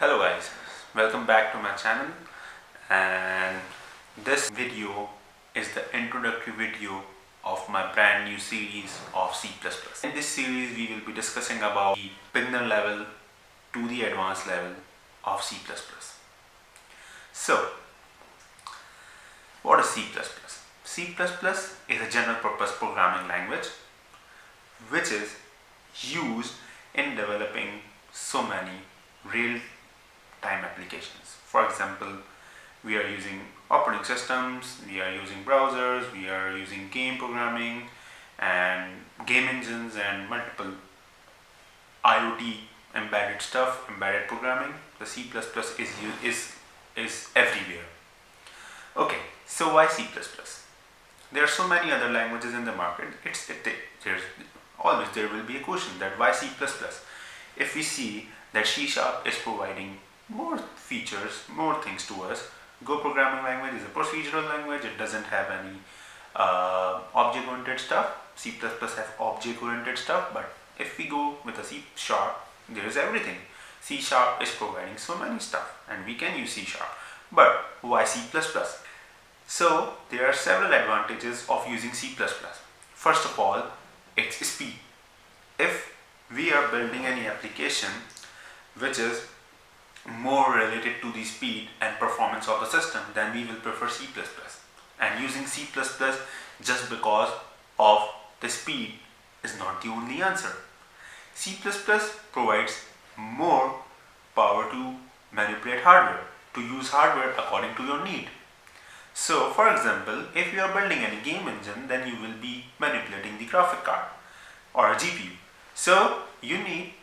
Hello guys, welcome back to my channel, and this video is the introductory video of my brand new series of C++. In this series we will be discussing about the beginner level to the advanced level of C++. So what is C++? C++ is a general purpose programming language which is used in developing so many real time applications. For example, we are using operating systems, we are using browsers, we are using game programming and game engines and multiple IoT embedded stuff, embedded programming. The C++ is everywhere. Okay, so why C++? There are so many other languages in the market. There will be a question that why C++? If we see that C# is providing more features, more things to us. Go programming language is a procedural language. It doesn't have any object-oriented stuff. C++ has object-oriented stuff, but if we go with a C#, there is everything. C# is providing so many stuff, and we can use C#. But why C++? So there are several advantages of using C++. First of all, it's speed. If we are building any application which is more related to the speed and performance of the system, then we will prefer C++. And using C++ just because of the speed is not the only answer. C++ provides more power to manipulate hardware, to use hardware according to your need. So for example, if you are building any game engine, then you will be manipulating the graphic card or a GPU. So you need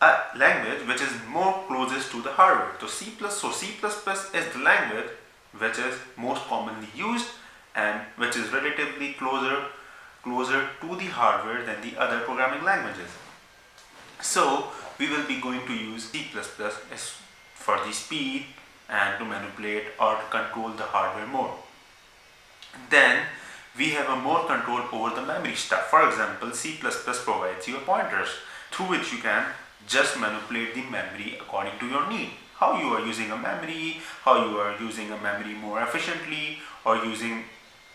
a language which is more closest to the hardware. So C++ is the language which is most commonly used and which is relatively closer to the hardware than the other programming languages. So we will be going to use C++ for the speed and to manipulate or to control the hardware more. Then we have a more control over the memory stuff. For example, C++ provides you pointers through which you can just manipulate the memory according to your need. How you are using a memory, how you are using a memory more efficiently, or using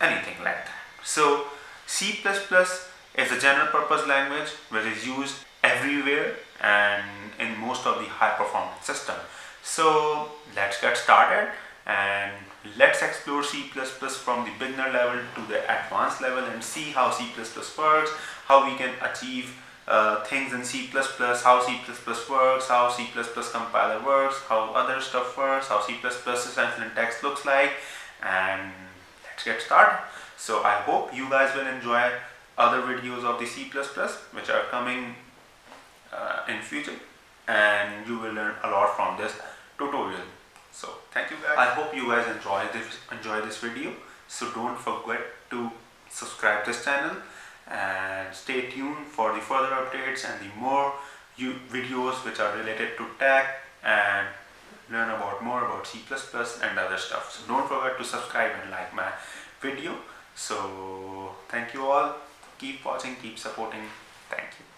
anything like that. So C++ is a general purpose language which is used everywhere and in most of the high performance systems. So let's get started and let's explore C++ from the beginner level to the advanced level and see how C++ works, how we can achieve things in C++, how C++ works, how C++ compiler works, how other stuff works, how C++ syntax looks like, and let's get started. So I hope you guys will enjoy other videos of the C++ which are coming in future, and you will learn a lot from this tutorial. So thank you guys. I hope you guys enjoy this video. So don't forget to subscribe this channel and stay tuned for the further updates and the more videos which are related to tech and learn more about C++ and other stuff. So don't forget to subscribe and like my video. So thank you all. Keep watching, keep supporting. Thank you.